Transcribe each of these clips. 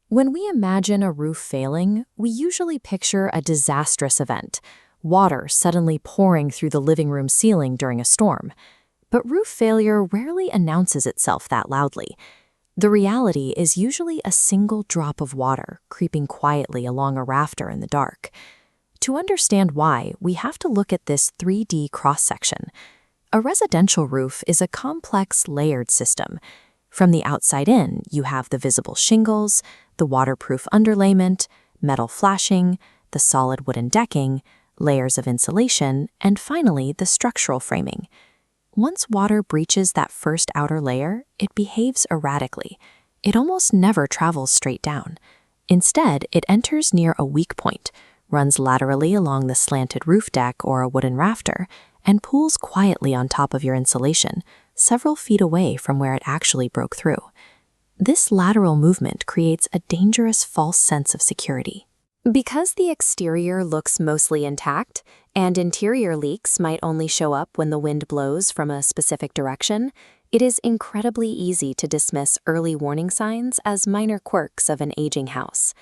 When we imagine a roof failing, we usually picture a disastrous event, water suddenly pouring through the living room ceiling during a storm. But roof failure rarely announces itself that loudly. The reality is usually a single drop of water creeping quietly along a rafter in the dark. To understand why, we have to look at this 3D cross-section. A residential roof is a complex, layered system. From the outside in, you have the visible shingles, the waterproof underlayment, metal flashing, the solid wooden decking, layers of insulation, and finally the structural framing. Once water breaches that first outer layer, it behaves erratically. It almost never travels straight down. Instead, it enters near a weak point, runs laterally along the slanted roof deck or a wooden rafter, and pools quietly on top of your insulation, several feet away from where it actually broke through. This lateral movement creates a dangerous false sense of security. Because the exterior looks mostly intact, and interior leaks might only show up when the wind blows from a specific direction, it is incredibly easy to dismiss early warning signs as minor quirks of an aging house.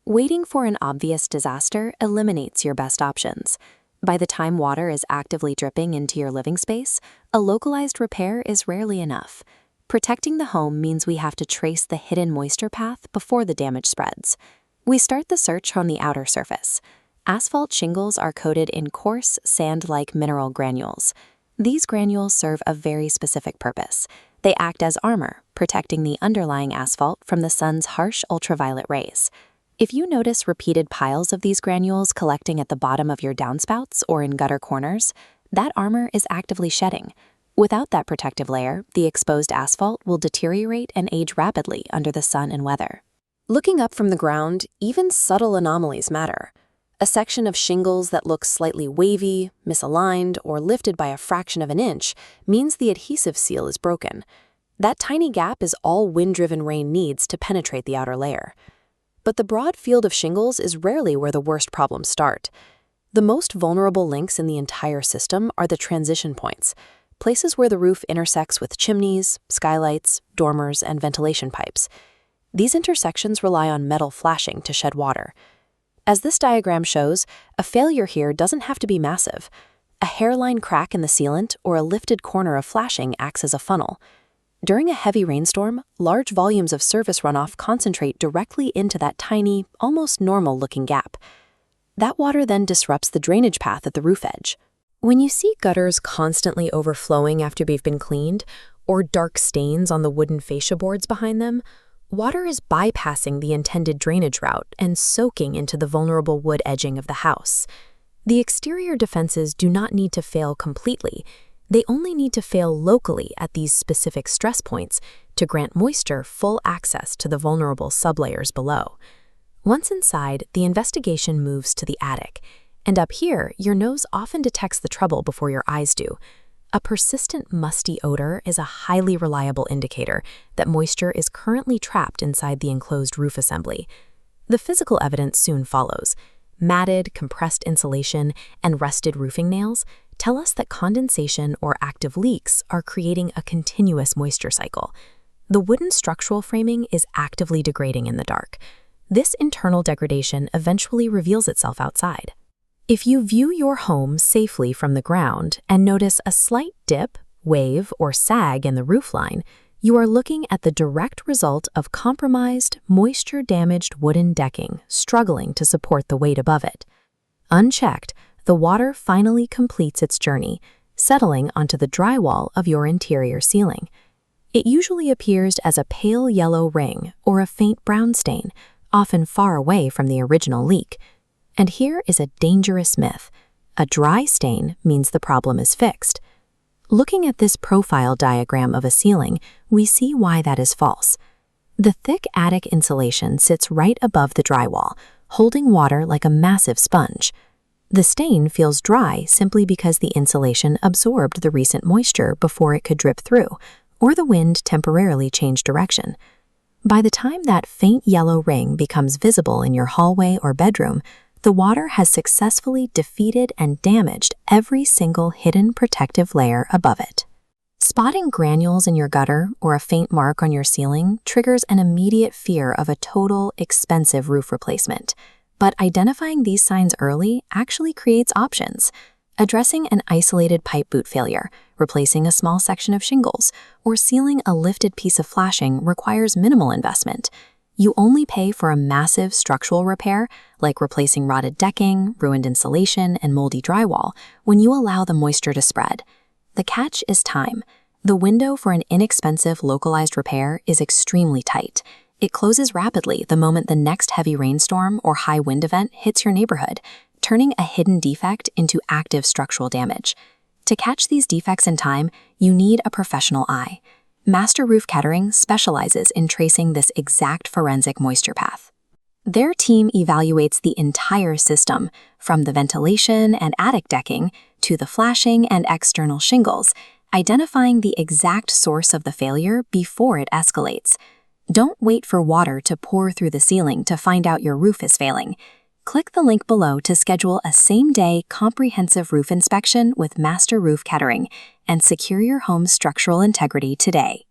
Waiting for an obvious disaster eliminates your best options. By the time water is actively dripping into your living space, a localized repair is rarely enough. Protecting the home means we have to trace the hidden moisture path before the damage spreads. We start the search on the outer surface. Asphalt shingles are coated in coarse, sand-like mineral granules. These granules serve a very specific purpose. They act as armor, protecting the underlying asphalt from the sun's harsh ultraviolet rays. If you notice repeated piles of these granules collecting at the bottom of your downspouts or in gutter corners, that armor is actively shedding. Without that protective layer, the exposed asphalt will deteriorate and age rapidly under the sun and weather. Looking up from the ground, even subtle anomalies matter. A section of shingles that looks slightly wavy, misaligned, or lifted by a fraction of an inch means the adhesive seal is broken. That tiny gap is all wind-driven rain needs to penetrate the outer layer. But the broad field of shingles is rarely where the worst problems start. The most vulnerable links in the entire system are the transition points, places where the roof intersects with chimneys, skylights, dormers, and ventilation pipes. These intersections rely on metal flashing to shed water. As this diagram shows, a failure here doesn't have to be massive. A hairline crack in the sealant or a lifted corner of flashing acts as a funnel. During a heavy rainstorm, large volumes of surface runoff concentrate directly into that tiny, almost normal-looking gap. That water then disrupts the drainage path at the roof edge. When you see gutters constantly overflowing after they've been cleaned, or dark stains on the wooden fascia boards behind them, water is bypassing the intended drainage route and soaking into the vulnerable wood edging of the house. The exterior defenses do not need to fail completely. They only need to fail locally at these specific stress points to grant moisture full access to the vulnerable sublayers below. Once inside, the investigation moves to the attic, and up here, your nose often detects the trouble before your eyes do. A persistent musty odor is a highly reliable indicator that moisture is currently trapped inside the enclosed roof assembly. The physical evidence soon follows. Matted, compressed insulation, and rusted roofing nails tell us that condensation or active leaks are creating a continuous moisture cycle. The wooden structural framing is actively degrading in the dark. This internal degradation eventually reveals itself outside. If you view your home safely from the ground and notice a slight dip, wave, or sag in the roofline, you are looking at the direct result of compromised, moisture-damaged wooden decking struggling to support the weight above it. Unchecked, the water finally completes its journey, settling onto the drywall of your interior ceiling. It usually appears as a pale yellow ring or a faint brown stain, often far away from the original leak. And here is a dangerous myth. A dry stain means the problem is fixed. Looking at this profile diagram of a ceiling, we see why that is false. The thick attic insulation sits right above the drywall, holding water like a massive sponge. The stain feels dry simply because the insulation absorbed the recent moisture before it could drip through, or the wind temporarily changed direction. By the time that faint yellow ring becomes visible in your hallway or bedroom, the water has successfully defeated and damaged every single hidden protective layer above it. Spotting granules in your gutter or a faint mark on your ceiling triggers an immediate fear of a total, expensive roof replacement. But identifying these signs early actually creates options. Addressing an isolated pipe boot failure, replacing a small section of shingles, or sealing a lifted piece of flashing requires minimal investment. You only pay for a massive structural repair, like replacing rotted decking, ruined insulation, and moldy drywall, when you allow the moisture to spread. The catch is time. The window for an inexpensive localized repair is extremely tight. It closes rapidly the moment the next heavy rainstorm or high wind event hits your neighborhood, turning a hidden defect into active structural damage. To catch these defects in time, you need a professional eye. MasterRoof Kettering specializes in tracing this exact forensic moisture path. Their team evaluates the entire system, from the ventilation and attic decking to the flashing and external shingles, identifying the exact source of the failure before it escalates. Don't wait for water to pour through the ceiling to find out your roof is failing. Click the link below to schedule a same-day comprehensive roof inspection with MasterRoof Kettering and secure your home's structural integrity today.